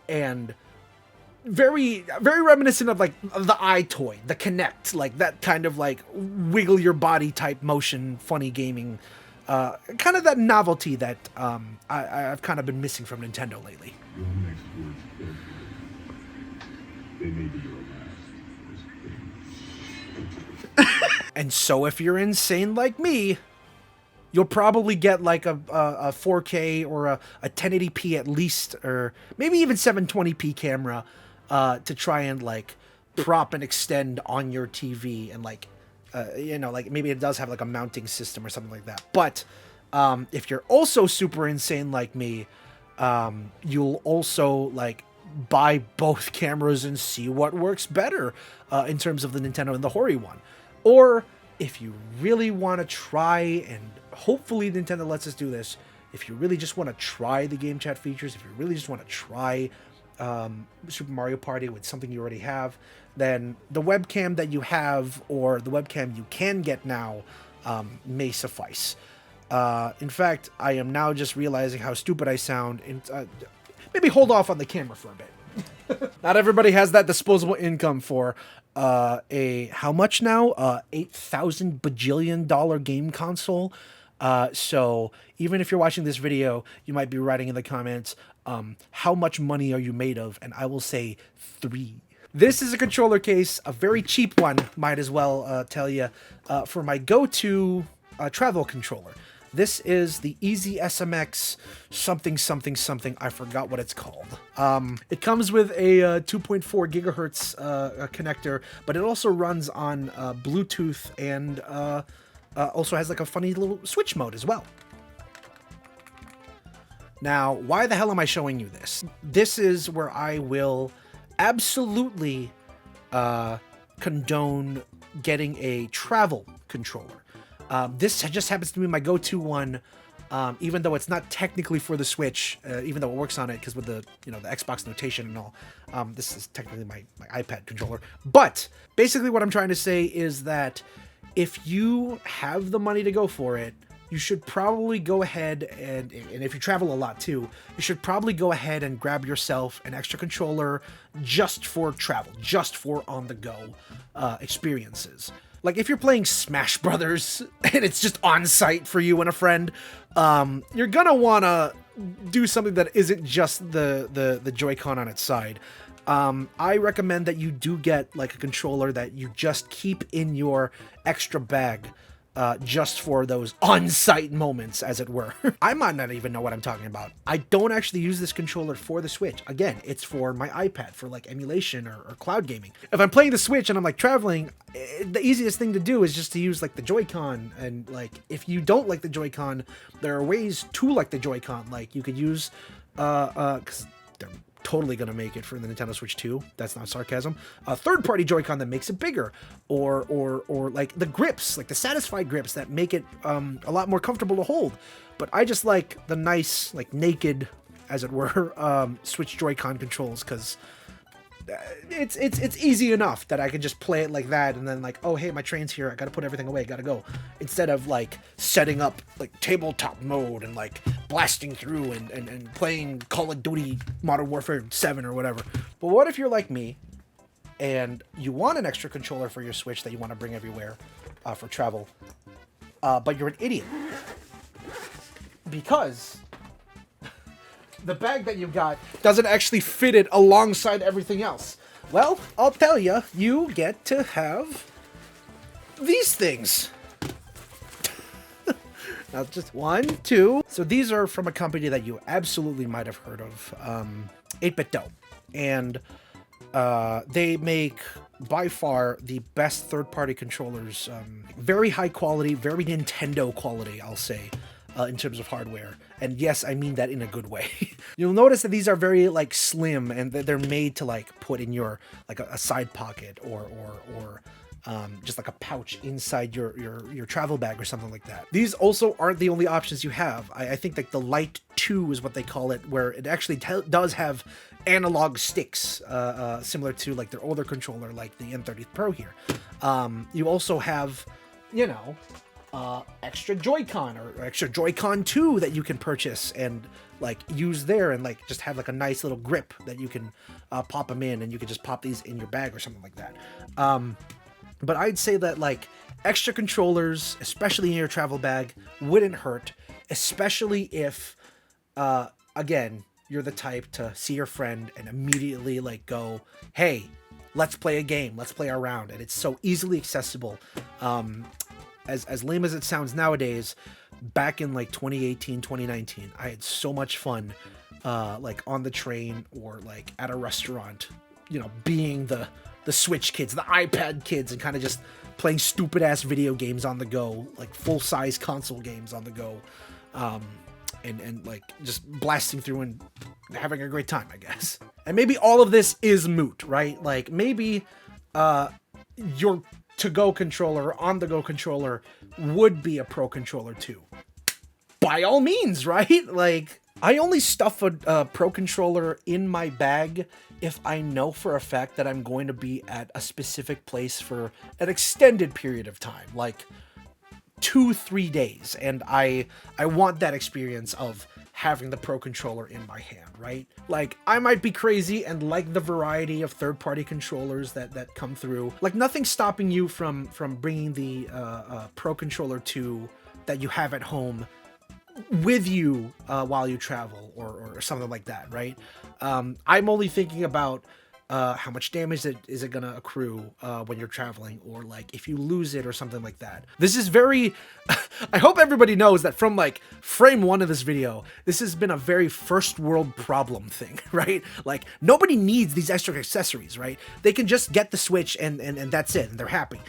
and very reminiscent of like the iToy, the Kinect, like that kind of like wiggle your body type motion, funny gaming, kind of that novelty that I've kind of been missing from Nintendo lately. Your next words carefully. They may be your last. And so if you're insane like me, you'll probably get like a 4K or a 1080p at least, or maybe even 720p camera to try and like prop and extend on your TV, and like like maybe it does have like a mounting system or something like that. But if you're also super insane like me, you'll also like buy both cameras and see what works better in terms of the Nintendo and the Hori one. Or if you really want to try, and hopefully Nintendo lets us do this, if you really just want to try the game chat features, if you really just want to try Super Mario Party with something you already have, then the webcam that you have, or the webcam you can get now, may suffice. In fact, I am now just realizing how stupid I sound. And, maybe hold off on the camera for a bit. Not everybody has that disposable income for how much now? $8,000 bajillion game console. So even if you're watching this video, you might be writing in the comments, how much money are you made of? And I will say 3. This is a controller case, a very cheap one, might as well tell you, for my go-to travel controller. This is the Easy SMX something. I forgot what it's called. It comes with a 2.4 gigahertz connector, but it also runs on Bluetooth, and also has like a funny little switch mode as well. Now, why the hell am I showing you this? This is where I will absolutely condone getting a travel controller. This just happens to be my go-to one, even though it's not technically for the Switch, even though it works on it, because with the the Xbox notation and all. This is technically my iPad controller. But basically what I'm trying to say is that if you have the money to go for it, you should probably go ahead and if you travel a lot too, you should probably go ahead and grab yourself an extra controller just for travel, just for on-the-go experiences. Like if you're playing Smash Brothers and it's just on site for you and a friend, you're gonna wanna do something that isn't just the Joy-Con on its side. I recommend that you do get like a controller that you just keep in your extra bag, just for those on-site moments, as it were. I might not even know what I'm talking about. I don't actually use this controller for the Switch. Again, it's for my iPad, for like emulation or cloud gaming. If I'm playing the Switch and I'm like traveling, the easiest thing to do is just to use like the Joy-Con. And like, if you don't like the Joy-Con, there are ways to like the Joy-Con. Like you could use, cause they're totally gonna make it for the Nintendo Switch 2. That's not sarcasm. A third-party Joy-Con that makes it bigger, or like the grips, like the Satisfied grips that make it a lot more comfortable to hold. But I just like the nice, like naked, as it were, Switch Joy-Con controls, because it's easy enough that I can just play it like that, and then like, oh hey, my train's here, I gotta put everything away, gotta go, instead of like setting up like tabletop mode and like blasting through and playing Call of Duty Modern Warfare 7 or whatever. But what if you're like me and you want an extra controller for your Switch that you want to bring everywhere for travel, but you're an idiot because the bag that you've got doesn't actually fit it alongside everything else? Well, I'll tell you, you get to have these things. Now, just 1, 2. So these are from a company that you absolutely might have heard of, 8-Bit Dough. And they make, by far, the best third-party controllers. Very high quality, very Nintendo quality, I'll say. In terms of hardware. And yes, I mean that in a good way. You'll notice that these are very like slim, and they're made to like put in your like a side pocket or just like a pouch inside your travel bag or something like that. These also aren't the only options you have. I think like the Lite 2 is what they call it, where it actually does have analog sticks, similar to like their older controller, like the N30 Pro here. You also have, extra Joy-Con or extra Joy-Con 2 that you can purchase and like use there, and like just have like a nice little grip that you can pop them in, and you can just pop these in your bag or something like that. But I'd say that like extra controllers, especially in your travel bag, wouldn't hurt, especially if again, you're the type to see your friend and immediately like go, hey, let's play a game, let's play a round. And it's so easily accessible. As lame as it sounds nowadays, back in like 2018, 2019, I had so much fun like on the train or like at a restaurant, you know, being the Switch kids, the iPad kids, and kind of just playing stupid ass video games on the go, like full size console games on the go. And like just blasting through and having a great time, I guess. And maybe all of this is moot, right? Like maybe your to-go controller, on-the-go controller would be a pro controller too. By all means, right? Like I only stuff a pro controller in my bag if I know for a fact that I'm going to be at a specific place for an extended period of time, like 2-3 days, and I want that experience of having the pro controller in my hand, right? Like I might be crazy and like the variety of third-party controllers that come through. Like nothing's stopping you from bringing the pro controller 2 that you have at home with you while you travel or something like that, right? I'm only thinking about how much damage is it gonna accrue when you're traveling, or like if you lose it or something like that. This is very I hope everybody knows that from like frame 1 of this video, this has been a very first world problem thing, right? Like nobody needs these extra accessories, right? They can just get the Switch and that's it, and they're happy.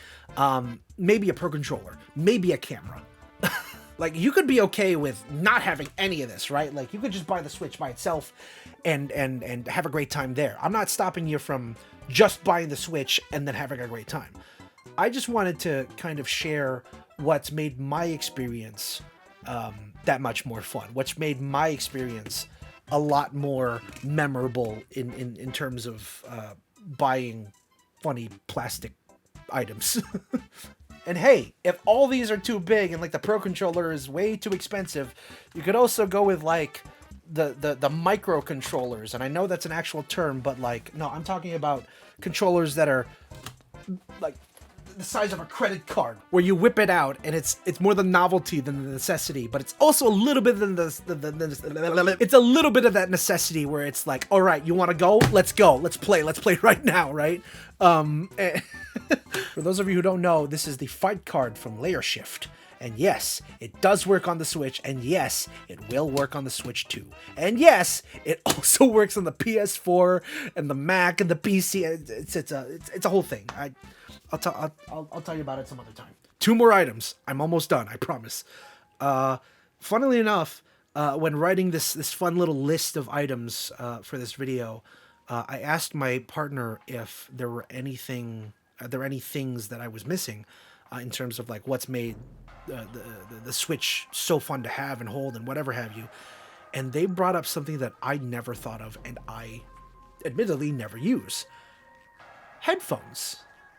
Maybe a pro controller, maybe a camera. Like you could be okay with not having any of this, right? Like you could just buy the Switch by itself and have a great time there. I'm not stopping you from just buying the Switch and then having a great time. I just wanted to kind of share what's made my experience that much more fun, what's made my experience a lot more memorable in terms of buying funny plastic items. And hey, if all these are too big and like the pro controller is way too expensive, you could also go with like the micro controllers. And I know that's an actual term, but like, no, I'm talking about controllers that are like the size of a credit card, where you whip it out and it's more the novelty than the necessity, but it's also a little bit than it's a little bit of that necessity where it's like, all right, you want to go? Let's go. Let's play right now, right? For those of you who don't know, this is the fight card from Layer Shift. And yes, it does work on the Switch, and yes, it will work on the Switch too. And yes, it also works on the PS4 and the Mac and the PC. It's a whole thing. I'll tell you about it some other time. 2 more items. I'm almost done, I promise. Funnily enough, when writing this fun little list of items for this video, I asked my partner if there were any things that I was missing in terms of like what's made the Switch so fun to have and hold and whatever have you. And they brought up something that I never thought of and I admittedly never use. Headphones.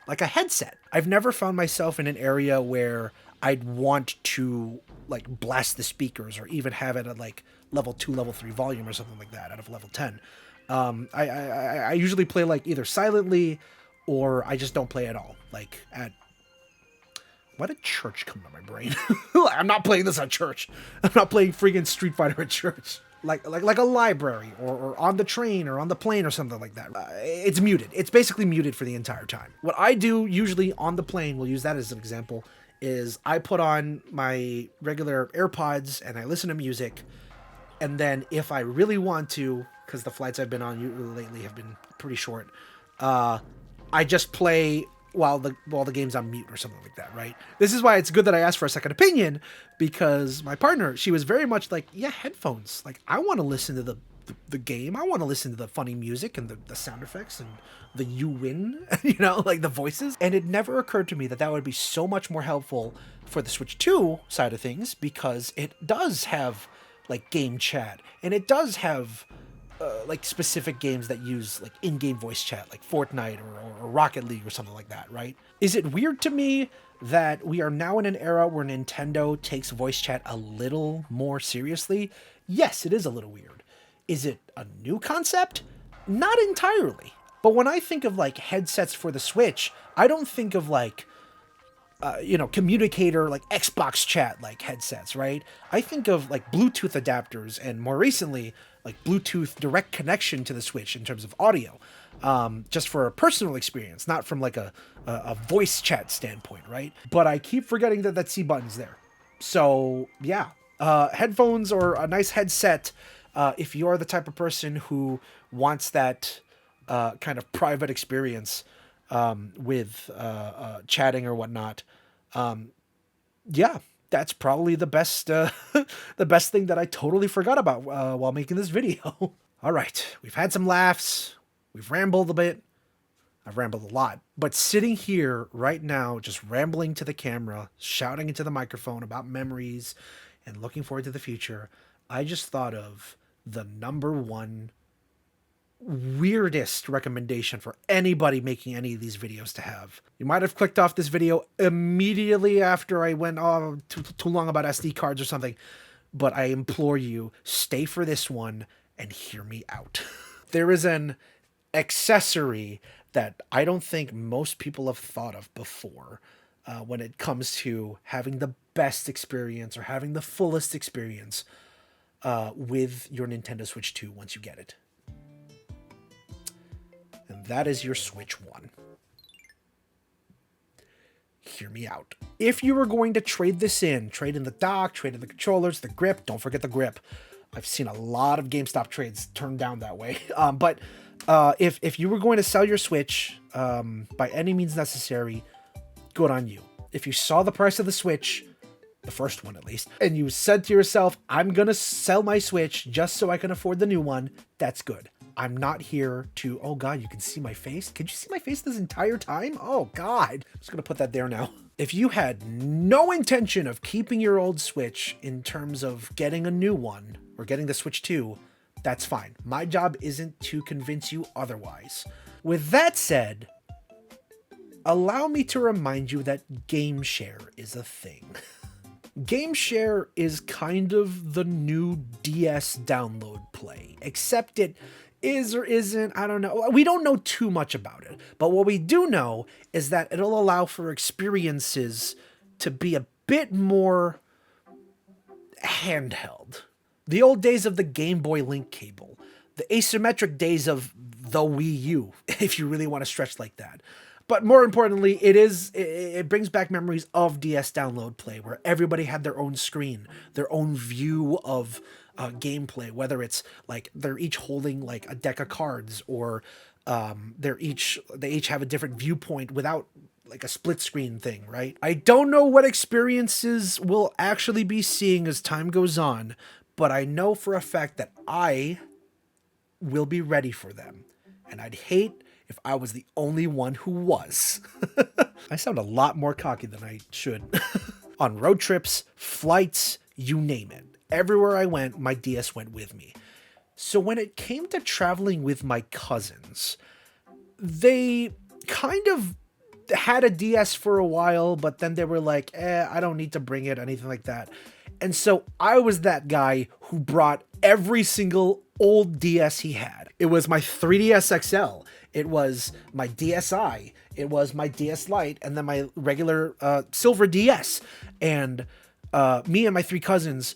Like a headset. I've never found myself in an area where I'd want to like blast the speakers or even have it at like level 2, level 3 volume or something like that out of level 10. I usually play like either silently or I just don't play at all. Like at... Why did church come to my brain? I'm not playing this at church. I'm not playing freaking Street Fighter at church. Like a library or on the train or on the plane or something like that. It's muted. It's basically muted for the entire time. What I do usually on the plane, we'll use that as an example, is I put on my regular AirPods and I listen to music. And then if I really want to, because the flights I've been on lately have been pretty short, I just play while the game's on mute or something like that, right? This is why it's good that I asked for a second opinion, because my partner, she was very much like, yeah, headphones. Like, I want to listen to the game. I want to listen to the funny music and the sound effects and the you win, you know, like the voices. And it never occurred to me that would be so much more helpful for the Switch 2 side of things, because it does have like game chat and it does have like specific games that use like in-game voice chat, like Fortnite or Rocket League or something like that, right? Is it weird to me that we are now in an era where Nintendo takes voice chat a little more seriously? Yes, it is a little weird. Is it a new concept? Not entirely. But when I think of like headsets for the Switch, I don't think of like communicator like Xbox chat like headsets, right? I think of like Bluetooth adapters and more recently like Bluetooth direct connection to the Switch in terms of audio, just for a personal experience, not from like a voice chat standpoint, right? But I keep forgetting that C button's there. So yeah, headphones or a nice headset, if you are the type of person who wants that kind of private experience with chatting or whatnot. Yeah, that's probably the best the best thing that I totally forgot about while making this video. All right, we've had some laughs, we've rambled a bit. I've rambled a lot, but sitting here right now, just rambling to the camera, shouting into the microphone about memories and looking forward to the future, I just thought of the number one weirdest recommendation for anybody making any of these videos to have. You might have clicked off this video immediately after I went too long about SD cards or something, but I implore you, stay for this one and hear me out. There is an accessory that I don't think most people have thought of before when it comes to having the best experience or having the fullest experience with your Nintendo Switch 2 once you get it. And that is your Switch 1. Hear me out. If you were going to trade this in, trade in the dock, trade in the controllers, the grip, don't forget the grip. I've seen a lot of GameStop trades turned down that way. But if you were going to sell your Switch by any means necessary, good on you. If you saw the price of the Switch, the first one at least, and you said to yourself, I'm going to sell my Switch just so I can afford the new one, that's good. I'm not here to, oh God, you can see my face? Could you see my face this entire time? Oh God. I'm just going to put that there now. If you had no intention of keeping your old Switch in terms of getting a new one or getting the Switch 2, that's fine. My job isn't to convince you otherwise. With that said, allow me to remind you that game share is a thing. Game share is kind of the new DS download play, except it is or isn't, I don't know. We don't know too much about it, but what we do know is that it'll allow for experiences to be a bit more handheld. The old days of the Game Boy Link cable, the asymmetric days of the Wii U, if you really want to stretch like that. But more importantly, it brings back memories of DS download play, where everybody had their own screen, their own view of gameplay, whether it's like they're each holding like a deck of cards, or they each have a different viewpoint without like a split screen thing, right? I don't know what experiences we'll actually be seeing as time goes on, but I know for a fact that I will be ready for them, and I'd hate if I was the only one who was. I sound a lot more cocky than I should. On road trips, flights, you name it. Everywhere I went, my DS went with me. So when it came to traveling with my cousins, they kind of had a DS for a while, but then they were like, I don't need to bring it, anything like that. And so I was that guy who brought every single old DS he had. It was my 3DS XL. It was my DSi. It was my DS Lite, and then my regular silver DS. And me and my three cousins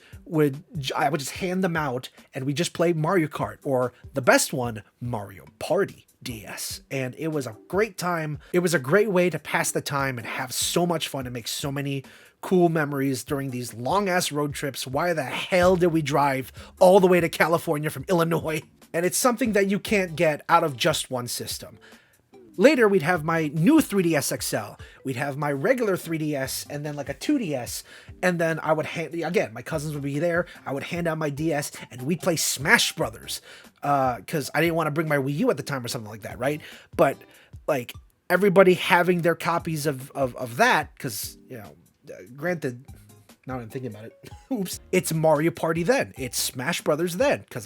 I would just hand them out, and we just play Mario Kart, or the best one, Mario Party DS. And it was a great time. It was a great way to pass the time and have so much fun and make so many cool memories during these long ass road trips. Why the hell did we drive all the way to California from Illinois? And it's something that you can't get out of just one system. Later, we'd have my new 3DS XL. We'd have my regular 3DS and then like a 2DS. And then I would again, my cousins would be there. I would hand out my DS and we'd play Smash Brothers. Cause I didn't want to bring my Wii U at the time or something like that. Right. But like everybody having their copies of that. Cause granted, now I'm thinking about it. Oops. It's Mario Party then. It's Smash Brothers then. Cause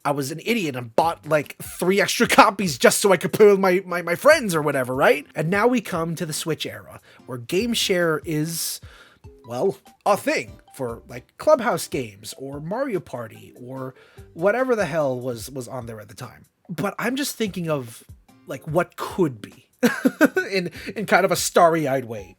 I was an idiot and bought like 3 extra copies just so I could play with my friends or whatever, right? And now we come to the Switch era, where game share is, well, a thing for like Clubhouse games or Mario Party or whatever the hell was on there at the time. But I'm just thinking of like what could be in kind of a starry-eyed way.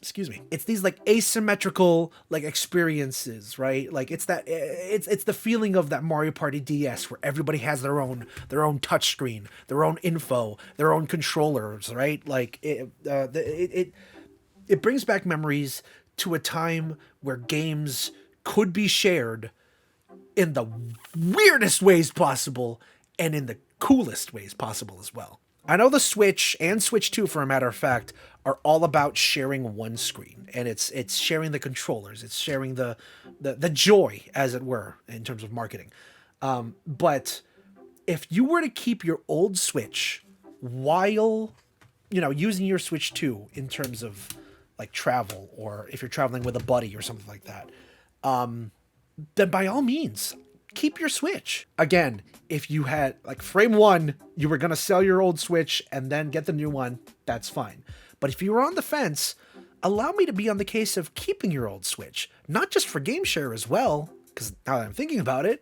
Excuse me. It's these like asymmetrical like experiences, right? Like it's the feeling of that Mario Party DS where everybody has their own touchscreen, their own info, their own controllers, right? Like it brings back memories to a time where games could be shared in the weirdest ways possible and in the coolest ways possible as well. I know the Switch and Switch 2, for a matter of fact, are all about sharing one screen, and it's sharing the controllers, it's sharing the joy, as it were, in terms of marketing. But if you were to keep your old Switch while, using your Switch 2 in terms of like travel, or if you're traveling with a buddy or something like that, then by all means, keep your Switch. Again, if you had like frame one, you were going to sell your old Switch and then get the new one, that's fine. But if you were on the fence, allow me to be on the case of keeping your old Switch, not just for game share as well, because now that I'm thinking about it,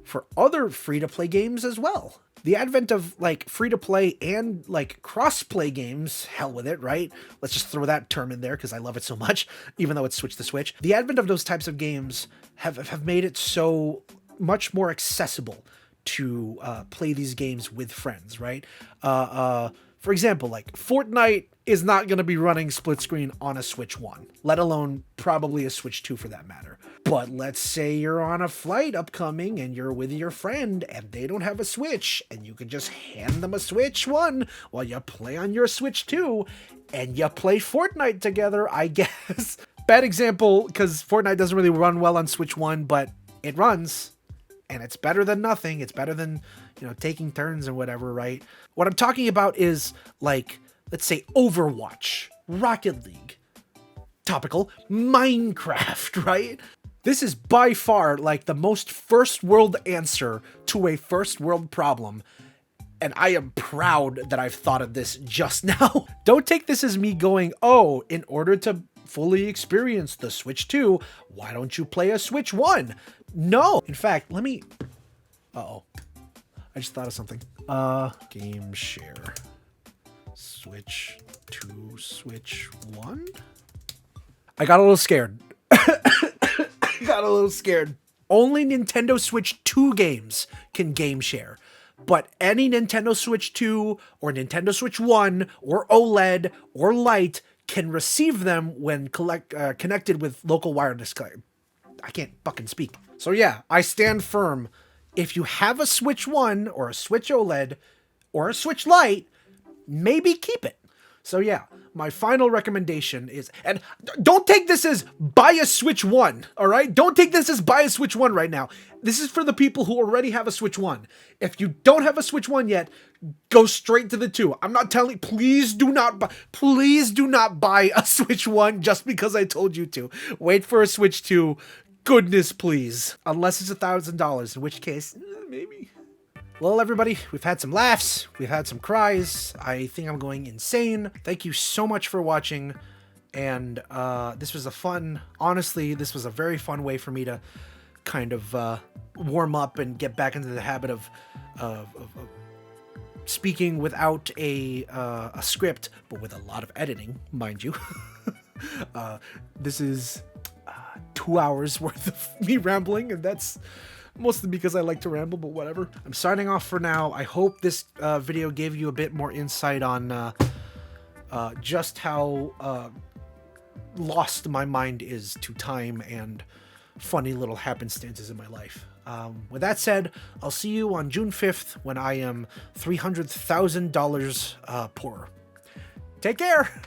for other free-to-play games as well. The advent of like free-to-play and like cross-play games, hell with it, right? Let's just throw that term in there because I love it so much, even though it's Switch to Switch. The advent of those types of games have made it so much more accessible to play these games with friends, right? For example, like Fortnite is not going to be running split screen on a Switch 1, let alone probably a Switch 2 for that matter. But let's say you're on a flight upcoming and you're with your friend and they don't have a Switch, and you can just hand them a Switch 1 while you play on your Switch 2 and you play Fortnite together, I guess. Bad example, because Fortnite doesn't really run well on Switch 1, but it runs. And it's better than nothing. It's better than, taking turns and whatever, right? What I'm talking about is like, let's say Overwatch, Rocket League, topical, Minecraft, right? This is by far like the most first world answer to a first world problem. And I am proud that I've thought of this just now. Don't take this as me going, oh, in order to fully experience the Switch 2, why don't you play a Switch 1? No. In fact, let me... Uh-oh. I just thought of something. Game share. Switch 2, Switch 1? I got a little scared. Only Nintendo Switch 2 games can game share. But any Nintendo Switch 2 or Nintendo Switch 1 or OLED or Lite can receive them when connected with local wireless. I can't fucking speak. So yeah, I stand firm. If you have a Switch 1 or a Switch OLED or a Switch Lite, maybe keep it. So yeah, my final recommendation is, and don't take this as buy a Switch 1, all right? Don't take this as buy a Switch 1 right now. This is for the people who already have a Switch 1. If you don't have a Switch 1 yet, go straight to the 2. I'm not telling, please do not buy a Switch 1 just because I told you to. Wait for a Switch 2. Goodness, please. Unless it's $1,000, in which case, maybe. Well, everybody, we've had some laughs, we've had some cries. I think I'm going insane. Thank you so much for watching. And this was honestly, this was a very fun way for me to kind of warm up and get back into the habit of speaking without a script, but with a lot of editing, mind you. This is 2 hours worth of me rambling, and that's mostly because I like to ramble, but whatever. I'm signing off for now. I hope this video gave you a bit more insight on just how lost my mind is to time and funny little happenstances in my life. With that said, I'll see you on June 5th when I am $300,000 poorer. Take care!